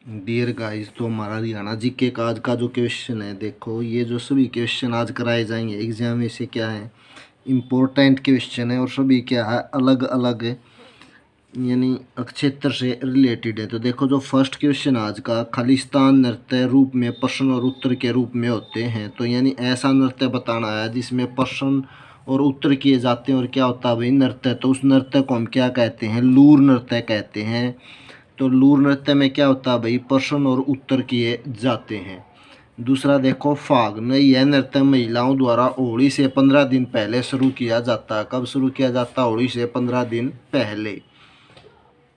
Dear guys, तो हमारा Haryana GK का आज का जो क्वेश्चन है, देखो ये जो सभी क्वेश्चन आज कराए जाएंगे एग्जाम में से क्या है, इम्पोर्टेंट क्वेश्चन है और सभी क्या है अलग अलग यानी क्षेत्र से रिलेटेड है। तो देखो जो फर्स्ट क्वेश्चन आज का, खालिस्तान नृत्य रूप में प्रश्न और उत्तर के रूप में होते हैं। तो यानी ऐसा नृत्य बताना है जिसमें प्रश्न और उत्तर किए जाते हैं। और क्या होता है भाई नृत्य, तो उस नृत्य को हम क्या कहते हैं, लूर नृत्य कहते हैं। तो लूर नृत्य में क्या होता है भाई, प्रश्न और उत्तर किए जाते हैं। दूसरा देखो फाग न, यह नृत्य महिलाओं द्वारा होली से 15 दिन पहले शुरू किया जाता है। कब शुरू किया जाता है, होली से 15 दिन पहले।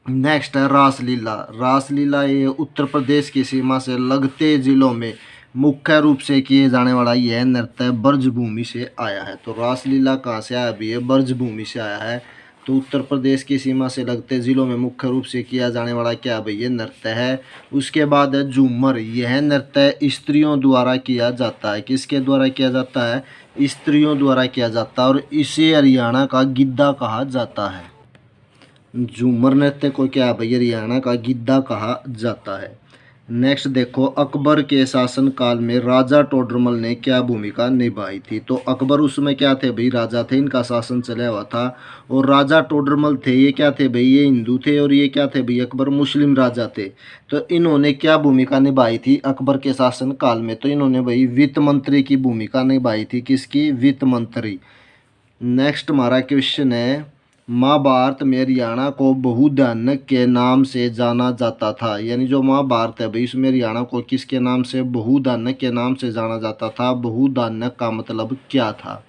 नेक्स्ट है रासलीला। रासलीला ये उत्तर प्रदेश की सीमा से लगते जिलों में मुख्य रूप से किए जाने वाला यह नृत्य ब्रजभूमि से आया है। तो रासलीला कहाँ से आया भी, ये ब्रजभूमि से आया है। तो उत्तर प्रदेश की सीमा से लगते जिलों में मुख्य रूप से किया जाने वाला क्या भाई, ये नृत्य है। उसके बाद है झूमर। यह नृत्य स्त्रियों द्वारा किया जाता है। किसके द्वारा किया जाता है, स्त्रियों द्वारा किया जाता है। और इसे हरियाणा का गिद्धा कहा जाता है। झूमर नृत्य को क्या भाई, हरियाणा का गिद्धा कहा जाता है। नेक्स्ट देखो, अकबर के शासनकाल में राजा टोडरमल ने क्या भूमिका निभाई थी। तो अकबर उसमें क्या थे भाई, राजा थे, इनका शासन चला हुआ था। और राजा टोडरमल थे, ये क्या थे भाई, ये हिंदू थे। और ये क्या थे भाई, अकबर मुस्लिम राजा थे। तो इन्होंने क्या भूमिका निभाई थी अकबर के शासन काल में, तो इन्होंने भाई वित्त मंत्री की भूमिका निभाई थी। किसकी, वित्त मंत्री। नेक्स्ट हमारा क्वेश्चन है, महाभारत में हरियाणा को बहुधान्य के नाम से जाना जाता था। यानी जो महाभारत है भाई, इसमें हरियाणा को किसके नाम से, बहुधान्य के नाम से जाना जाता था। बहुधान्य का मतलब क्या था,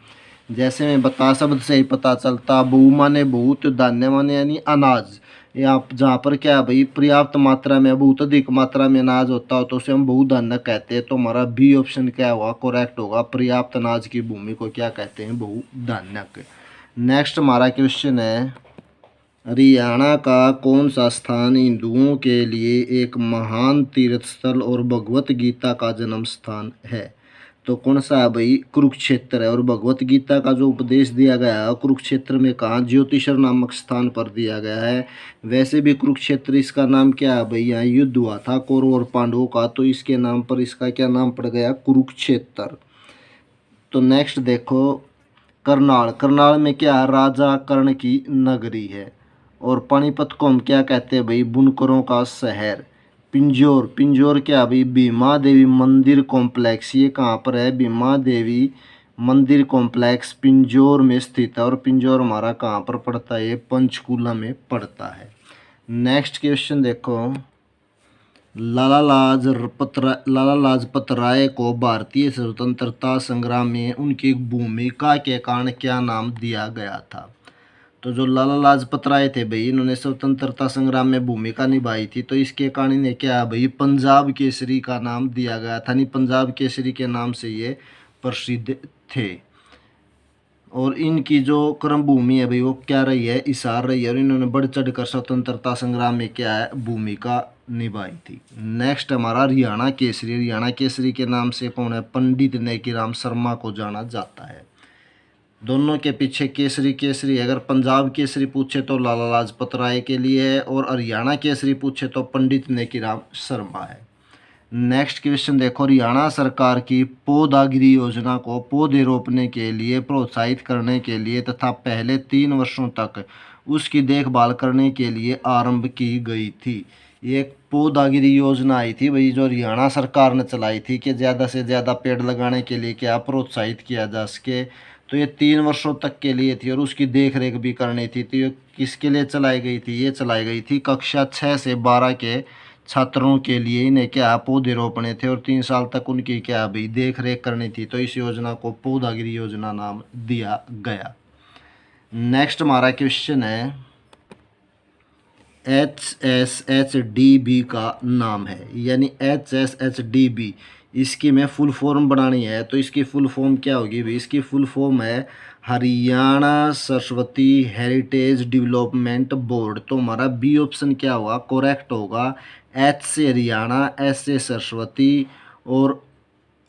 जैसे मैं बता शब्द से ही पता चलता। बहु माने बहुत, धान्य माने यानी अनाज। यहाँ जहाँ पर क्या है भाई, पर्याप्त मात्रा में, बहुत अधिक मात्रा में अनाज होता हो तो उसे हम बहुधान्य कहते हैं। तो हमारा बी ऑप्शन क्या होगा, करेक्ट होगा। पर्याप्त अनाज की भूमि को क्या कहते हैं, बहुधान्य। नेक्स्ट हमारा क्वेश्चन है, हरियाणा का कौन सा स्थान हिंदुओं के लिए एक महान तीर्थ स्थल और भगवत गीता का जन्म स्थान है। तो कौन सा है भाई, कुरुक्षेत्र है। और भगवत गीता का जो उपदेश दिया गया है कुरुक्षेत्र में, कहाँ, ज्योतिषर नामक स्थान पर दिया गया है। वैसे भी कुरुक्षेत्र इसका नाम क्या है भाई, यहाँ युद्ध हुआ था कौरव और पांडवों का, तो इसके नाम पर इसका क्या नाम पड़ गया, कुरुक्षेत्र। तो नेक्स्ट देखो, करनाल। करनाल में क्या है, राजा कर्ण की नगरी है। और पानीपत को हम क्या कहते हैं भाई, बुनकरों का शहर। पिंजौर। पिंजौर क्या भाई, भीमा देवी मंदिर कॉम्प्लेक्स। ये कहाँ पर है, भीमा देवी मंदिर कॉम्प्लेक्स पिंजौर में स्थित है। और पिंजौर हमारा कहाँ पर पड़ता है, ये पंचकूला में पड़ता है। नेक्स्ट क्वेश्चन देखो, लाला लाजपत राय को भारतीय स्वतंत्रता संग्राम में उनकी भूमिका के कारण क्या नाम दिया गया था। तो जो लाला लाजपत राय थे भाई, इन्होंने स्वतंत्रता संग्राम में भूमिका निभाई थी। तो इसके कारण इन्हें क्या भाई, पंजाब केसरी का नाम दिया गया था। नहीं, पंजाब केसरी के नाम से ये प्रसिद्ध थे। और इनकी जो कर्म भूमि है भाई, वो क्या रही है, हिसार रही है। और इन्होंने बढ़ चढ़ कर स्वतंत्रता संग्राम में क्या है, भूमिका निभाई थी। नेक्स्ट हमारा हरियाणा केसरी। हरियाणा केसरी के नाम से कौन है, पंडित नेकीराम शर्मा को जाना जाता है। दोनों के पीछे केसरी केसरी। अगर पंजाब केसरी पूछे तो लाला लाजपत राय के लिए है, और हरियाणा केसरी पूछे तो पंडित नेकीराम शर्मा है। नेक्स्ट क्वेश्चन देखो, हरियाणा सरकार की पौधागिरी योजना को पौधे रोपने के लिए प्रोत्साहित करने के लिए तथा पहले 3 वर्षों तक उसकी देखभाल करने के लिए आरंभ की गई थी। ये एक पौधागिरी योजना आई थी भाई, जो हरियाणा सरकार ने चलाई थी कि ज़्यादा से ज़्यादा पेड़ लगाने के लिए क्या प्रोत्साहित किया जा सके। तो ये 3 वर्षों तक के लिए थी और उसकी देख रेख भी करनी थी। तो ये किसके लिए चलाई गई थी, ये चलाई गई थी कक्षा 6 से 12 के छात्रों के लिए। इन्हें क्या पौधे रोपने थे और 3 साल तक उनकी क्या भी देख रेख करनी थी। तो इस योजना को पौधागिरी योजना नाम दिया गया। नेक्स्ट हमारा क्वेश्चन है, HSHDB का नाम है। यानी HSHDB, इसकी मैं फुल फॉर्म बनानी है। तो इसकी फुल फॉर्म क्या होगी भाई, इसकी फुल फॉर्म है Haryana Saraswati heritage development board. तो हमारा बी ऑप्शन क्या होगा, करेक्ट होगा। H से हरियाणा, S से सरस्वती, और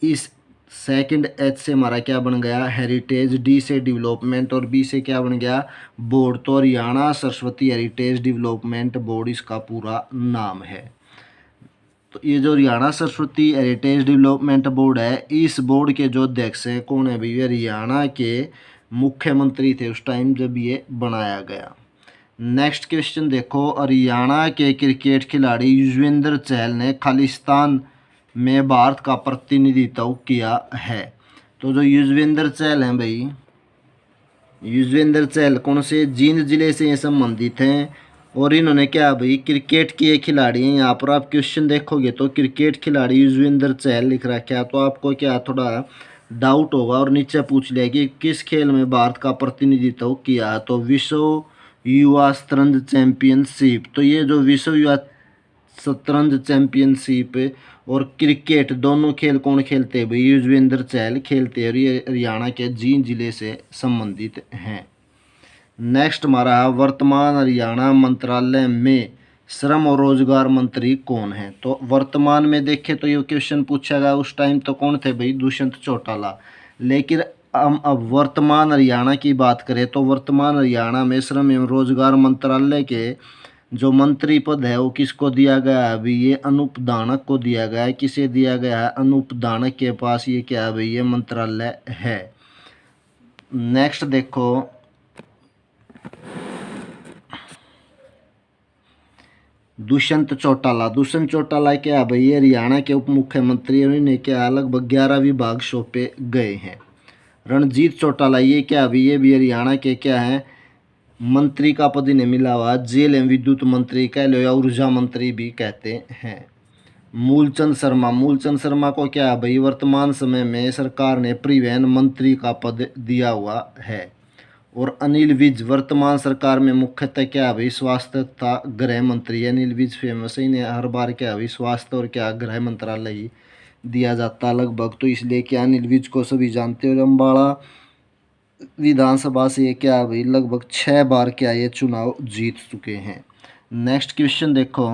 इस सेकंड H से हमारा क्या बन गया, हेरिटेज। D से डेवलपमेंट, और B से क्या बन गया, बोर्ड। तो Haryana Saraswati heritage development board इसका पूरा नाम है। तो ये जो Haryana Saraswati heritage development board है, इस बोर्ड के जो अध्यक्ष हैं कौन है भैया, हरियाणा के मुख्यमंत्री थे उस टाइम जब ये बनाया गया। नेक्स्ट क्वेश्चन देखो, हरियाणा के क्रिकेट खिलाड़ी युजवेंद्र चहल ने खालिस्तान में भारत का प्रतिनिधित्व किया है। तो जो युजवेंद्र चहल हैं भाई, युजवेंद्र चहल कौन से जींद जिले से ये संबंधित हैं और इन्होंने क्या भाई क्रिकेट के खिलाड़ी हैं। यहाँ पर आप क्वेश्चन देखोगे तो क्रिकेट खिलाड़ी युजवेंद्र चहल लिख रखा है, तो आपको क्या थोड़ा डाउट होगा और नीचे पूछ लिया कि किस खेल में भारत का प्रतिनिधित्व किया, तो विश्व युवा शतरंज चैंपियनशिप। तो ये जो विश्व युवा शतरंज चैंपियनशिप और क्रिकेट दोनों खेल कौन खेलते हैं भाई, युजवेंद्र चहल खेलते हैं और ये हरियाणा के जींद जिले से संबंधित हैं। नेक्स्ट हमारा वर्तमान हरियाणा मंत्रालय में श्रम और रोजगार मंत्री कौन है। तो वर्तमान में देखें तो ये क्वेश्चन पूछा गया, उस टाइम तो कौन थे भाई, दुष्यंत चौटाला। लेकिन हम अब वर्तमान हरियाणा की बात करें तो वर्तमान हरियाणा में श्रम एवं रोजगार मंत्रालय के जो मंत्री पद है वो किसको दिया गया है अभी, ये अनूप धानक को दिया गया है। किसे दिया गया है, अनूप धानक के पास ये क्या है भाई, ये मंत्रालय है। नेक्स्ट देखो, दुष्यंत चौटाला। दुष्यंत चौटाला क्या है भाई, ये हरियाणा के उप मुख्यमंत्री और इन्हें क्या लगभग 11 विभाग सौंपे गए हैं। रणजीत चौटाला ये क्या है भाई, ये भी हरियाणा के क्या है, मंत्री का पद इन्हें मिला हुआ, जेल एवं विद्युत मंत्री कह लो या ऊर्जा मंत्री भी कहते हैं। मूलचंद शर्मा। मूलचंद शर्मा को क्या है भाई, वर्तमान समय में सरकार ने परिवहन मंत्री का पद दिया हुआ है। और अनिल विज वर्तमान सरकार में मुख्यतः क्या है भाई, स्वास्थ्य तथा गृह मंत्री। अनिल विज फेमस है, इन्हें हर बार क्या है भाई स्वास्थ्य और क्या गृह मंत्रालय ही दिया जाता लगभग, तो इसलिए क्या अनिल विज को सभी जानते हैं। और अम्बाड़ा विधानसभा से ये क्या है भाई लगभग 6 बार क्या ये चुनाव जीत चुके हैं। नेक्स्ट क्वेश्चन देखो,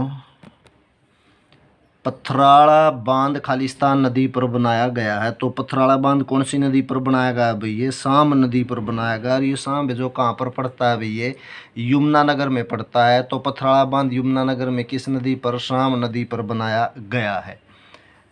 पथराड़ा बांध खालिस्तान नदी पर बनाया गया है। तो पथराड़ा बांध कौन सी नदी पर बनाया गया है भाई, ये शाम नदी पर बनाया गया। और ये शाम जो कहाँ पर पड़ता है भाई, ये यमुनानगर में पड़ता है। तो पथराड़ा बांध यमुनानगर में किस नदी पर, शाम नदी पर बनाया गया है।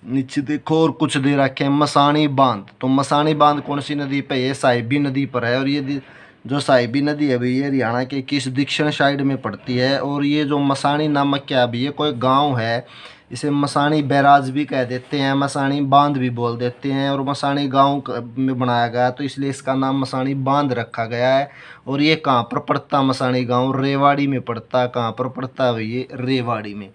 नीचे देखो और कुछ दे रखे हैं, मसानी बांध। तो मसानी बांध कौन सी नदी पे, ये साहिबी नदी पर है। और ये जो साहिबी नदी है भाई ये हरियाणा के किस दक्षिण साइड में पड़ती है। और ये जो मसानी नामक क्या है, ये कोई गांव है, इसे मसानी बैराज भी कह देते हैं, मसानी बांध भी बोल देते हैं। और मसानी गांव में बनाया गया तो इसलिए इसका नाम मसानी बांध रखा गया है। और ये कहाँ पर पड़ता, मसानी गांव रेवाड़ी में पड़ता। कहाँ पर पड़ता है भाई, ये रेवाड़ी में।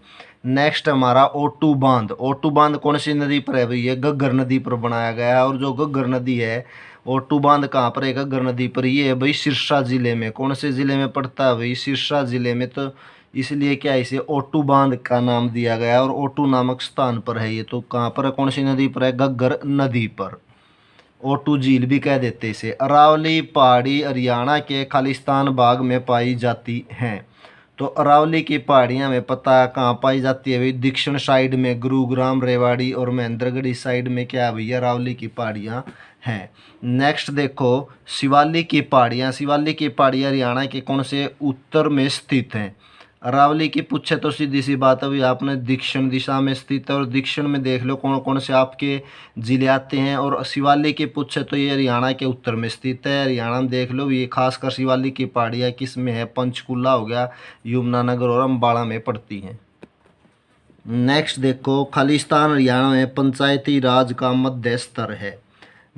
नेक्स्ट हमारा ओटू बांध। ओटू बांध कौन सी नदी पर है भाई, ये घग्गर नदी पर बनाया गया है। और जो घग्गर नदी है, ओटू बांध कहाँ पर है, घग्गर नदी पर। ये है भाई सिरसा जिले में। कौन से जिले में पड़ता है भाई, सिरसा जिले में। तो इसलिए क्या इसे ओटू बांध का नाम दिया गया और ओटू नामक स्थान पर है ये। तो कहाँ पर है, कौन सी नदी पर है, घग्गर नदी पर। ओटू झील भी कह देते इसे। अरावली पहाड़ी हरियाणा के खालिस्तान भाग में पाई जाती हैं। तो अरावली की पहाड़ियाँ में पता है कहाँ पाई जाती है भाई, दक्षिण साइड में गुरुग्राम रेवाड़ी और महेंद्रगढ़ इस साइड में क्या है भैया अरावली की पहाड़ियाँ हैं। नेक्स्ट देखो शिवालिक की पहाड़ियाँ। शिवालिक की पहाड़ियाँ हरियाणा के कौन से उत्तर में स्थित हैं। अरावली की पूछे तो सीधी सी बात है भाई आपने दक्षिण दिशा में स्थित है। और दक्षिण में देख लो कौन कौन से आपके जिले आते हैं। और शिवालिक की पूछे तो ये हरियाणा के उत्तर में स्थित है। हरियाणा में देख लो ये खासकर शिवालिक की पहाड़ियाँ किस में है, पंचकुला हो गया, यमुनानगर और अम्बाड़ा में पड़ती हैं। नेक्स्ट देखो खालिस्तान हरियाणा में पंचायती राज का मध्य स्तर है।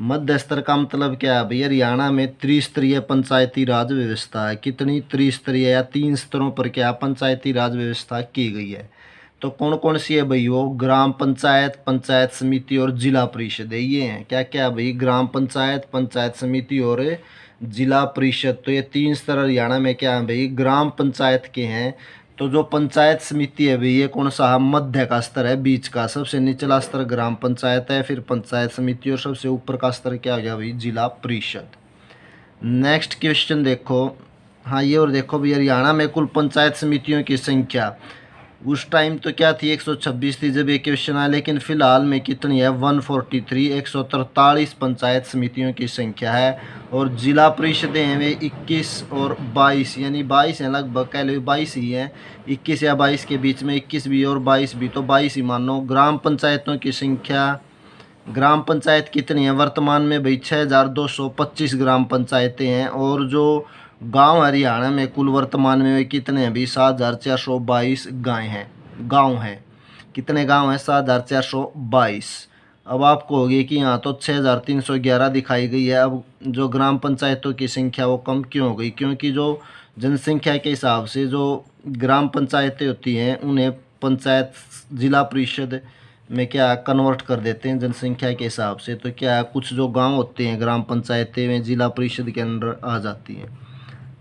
मध्य स्तर का मतलब क्या है भैया, हरियाणा में त्रिस्तरीय पंचायती राज व्यवस्था है। कितनी, त्रिस्तरीय या 3 स्तरों पर क्या पंचायती राज व्यवस्था की गई है। तो कौन कौन सी है भाई, वो ग्राम पंचायत, पंचायत समिति और जिला परिषद है। ये हैं क्या क्या भाई, ग्राम पंचायत, पंचायत समिति और जिला परिषद। तो ये 3 स्तर हरियाणा में क्या है भाई, ग्राम पंचायत के हैं। तो जो पंचायत समिति है भाई ये कौन सा मध्य का स्तर है, बीच का। सबसे निचला स्तर ग्राम पंचायत है, फिर पंचायत समिति और सबसे ऊपर का स्तर क्या हो गया भाई, जिला परिषद। नेक्स्ट क्वेश्चन देखो, हाँ ये और देखो भाई हरियाणा में कुल पंचायत समितियों की संख्या उस टाइम तो क्या थी 126 थी जब ये क्वेश्चन आया, लेकिन फ़िलहाल में कितनी है 143, 143 पंचायत समितियों की संख्या है। और जिला परिषदें हैं वे 21 और 22, यानी 22 हैं, लगभग कह लो 22 ही हैं, 21 या 22 के बीच में, 21 भी और 22 भी, तो 22 ही मानो। ग्राम पंचायतों की संख्या, ग्राम पंचायत कितनी है वर्तमान में भाई 6225 ग्राम पंचायतें हैं। और जो गांव हरियाणा में कुल वर्तमान में कितने हैं भाई 7422 गांव हैं। कितने गांव हैं 7422। अब आपको होगी कि यहाँ तो 6311 दिखाई गई है। अब जो ग्राम पंचायतों की संख्या वो कम क्यों हो गई, क्योंकि जो जनसंख्या के हिसाब से जो ग्राम पंचायतें होती हैं उन्हें पंचायत जिला परिषद में क्या कन्वर्ट कर देते हैं जनसंख्या के हिसाब से। तो क्या कुछ जो गांव होते हैं ग्राम पंचायतें में जिला परिषद के अंदर आ जाती हैं।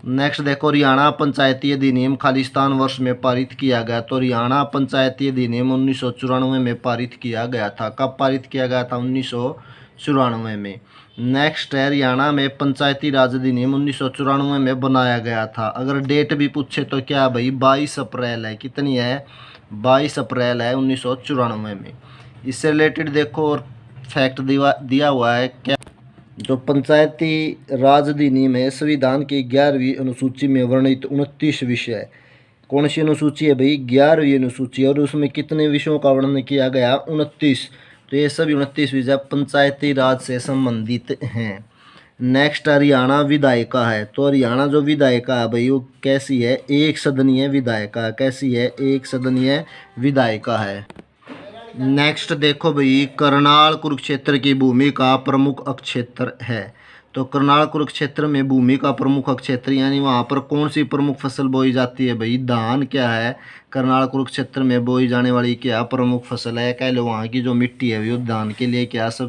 नेक्स्ट देखो, हरियाणा पंचायती अधिनियम खालिस्तान वर्ष में पारित किया गया। तो हरियाणा पंचायती अधिनियम 1994 में पारित किया गया था। कब पारित किया गया था 1994 में। नेक्स्ट है, हरियाणा में पंचायती राज अधिनियम 1994 में बनाया गया था। अगर डेट भी पूछे तो क्या भाई 22 अप्रैल है। कितनी है 22 अप्रैल है 1994 में। इससे रिलेटेड देखो और फैक्ट दिया हुआ है क्या, जो पंचायती राज अधिनियम है संविधान की 11वीं अनुसूची में वर्णित 29 विषय। कौन सी अनुसूची है भाई 11वीं अनुसूची, और उसमें कितने विषयों का वर्णन किया गया 29। तो ये सभी 29 विषय पंचायती राज से संबंधित हैं। नेक्स्ट हरियाणा विधायिका है। तो हरियाणा जो विधायिका है भाई वो कैसी है, एक सदनीय विधायिका। कैसी है, एक सदनीय विधायिका है। नेक्स्ट देखो भाई, करनाल कुरुक्षेत्र की भूमि का प्रमुख अक्षेत्र है। तो करनाल कुरुक्षेत्र में भूमि का प्रमुख अक्षेत्र यानी वहाँ पर कौन सी प्रमुख फसल बोई जाती है भाई, धान। क्या है करनाल कुरुक्षेत्र में बोई जाने वाली क्या प्रमुख फसल है, कह लो वहाँ की जो मिट्टी है वो धान के लिए क्या सब